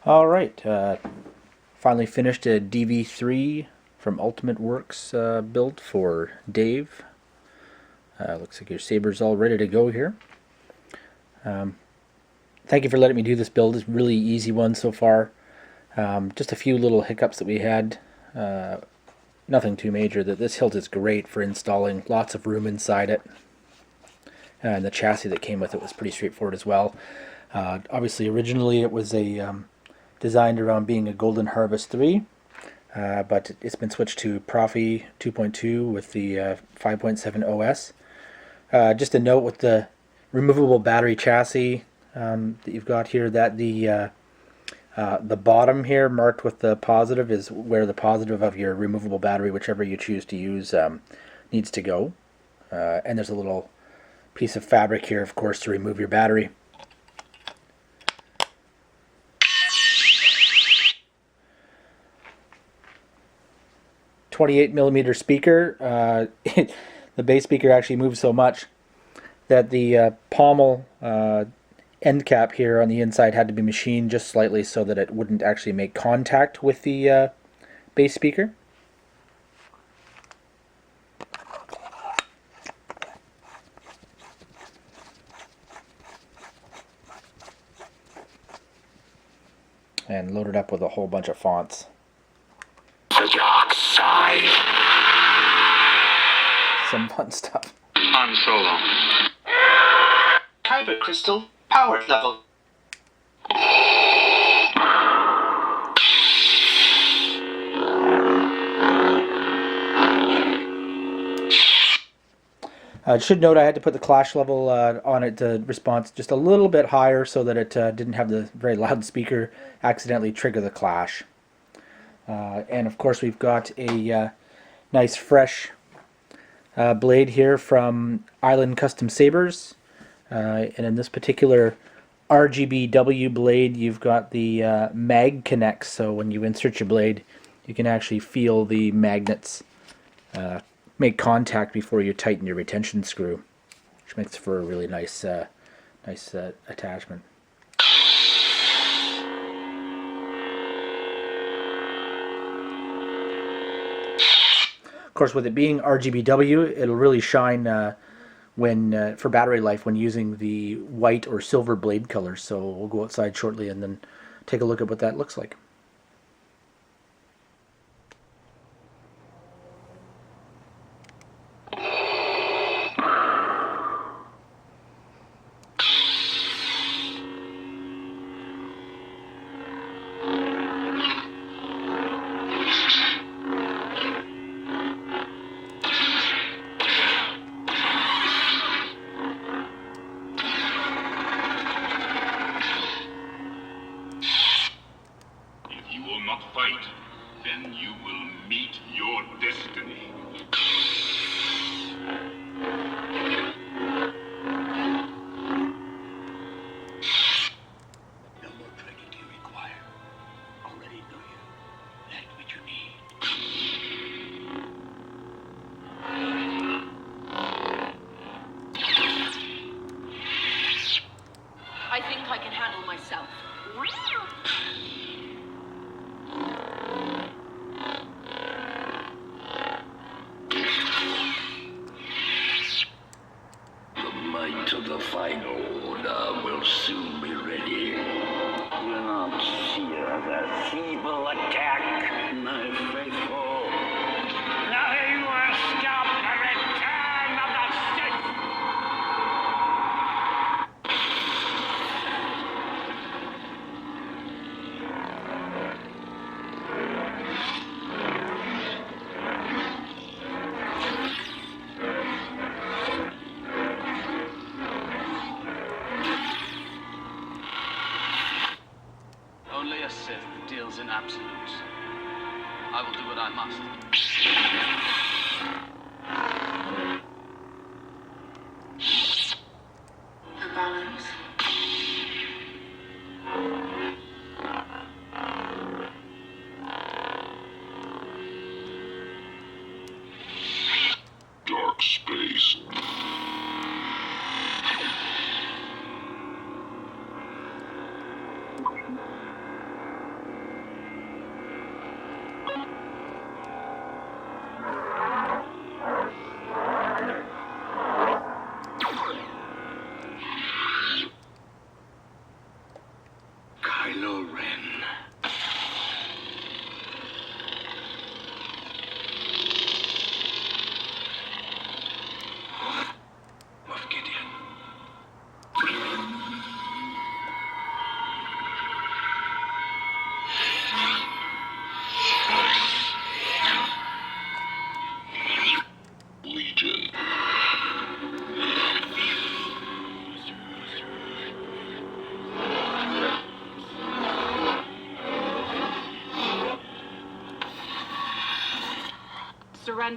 All right, finally finished a DV3 from Ultimate Works build for Dave. Looks like your saber's all ready to go here. Thank you for letting me do this build. It's a really easy one so far. Just a few little hiccups that we had. Nothing too major. That this hilt is great for installing. Lots of room inside it. And the chassis that came with it was pretty straightforward as well. Obviously, originally it was designed around being a Golden Harvest 3, but it's been switched to Profi 2.2 with the 5.7 OS. Just a note with the removable battery chassis that you've got here, that the bottom here marked with the positive is where the positive of your removable battery, whichever you choose to use, needs to go. And there's a little piece of fabric here, of course, to remove your battery. .28mm speaker. The bass speaker actually moves so much that the pommel end cap here on the inside had to be machined just slightly so that it wouldn't actually make contact with the bass speaker. And loaded up with a whole bunch of fonts. The dark side. Some fun stuff. Han Solo. Kyber crystal power level. Should note I had to put the clash level on it to response just a little bit higher so that it didn't have the very loud speaker accidentally trigger the clash. And of course we've got a nice fresh blade here from Island Custom Sabers. And in this particular RGBW blade, you've got the mag connects, so when you insert your blade, you can actually feel the magnets make contact before you tighten your retention screw, which makes for a really nice, attachment. Of course, with it being RGBW, it'll really shine when for battery life when using the white or silver blade colors. So we'll go outside shortly and then take a look at what that looks like. Fight, then you will meet your destiny. No more training do you require. Already know you. That's what you need. I think I can handle myself. To the final order will soon be ready. Do not fear their feeble attack, my faithful. Nothing will stop the return of the Sith! Only a Sith deals in absolutes. I will do what I must. The balance. Dark space.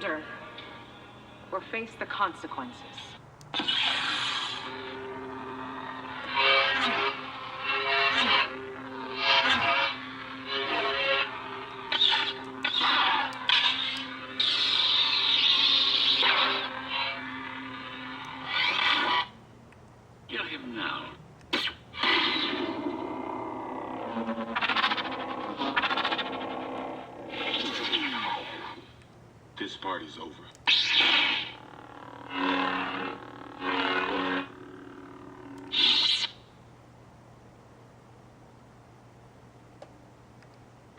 Surrender or face the consequences. Kill him now. This party's over.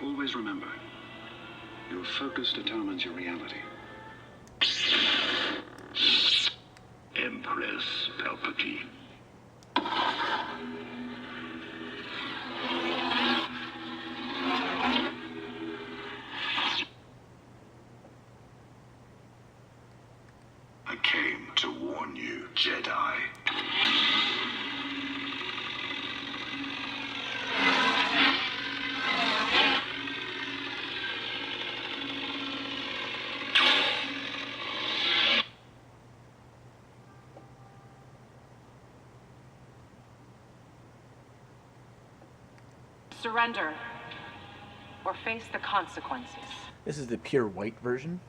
Always remember, your focus determines your reality. Empress Palpatine. I came to warn you, Jedi. Surrender or face the consequences. This is the pure white version.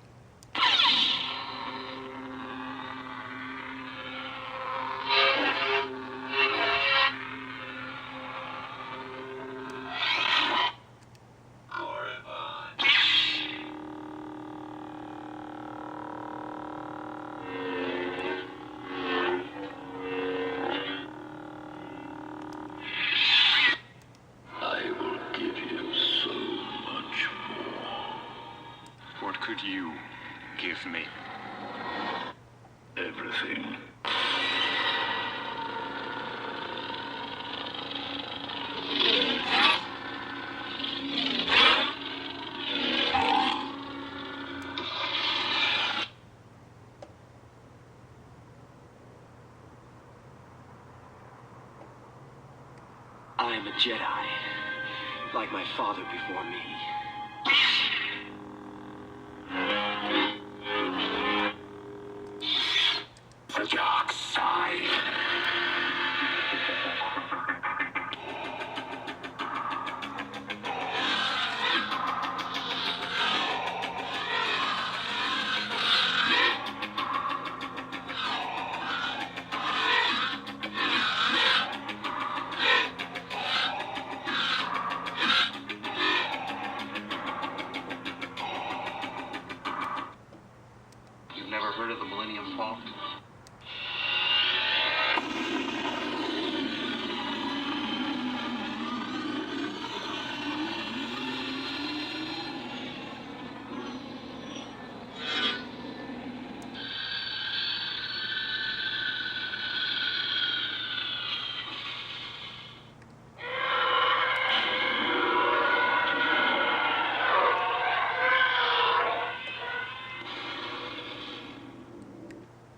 I will give you so much more. What could you give me? Everything. I am a Jedi, like my father before me. The dark side. You've never heard of the Millennium Falcon?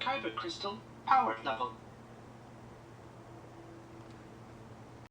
Kyber crystal power level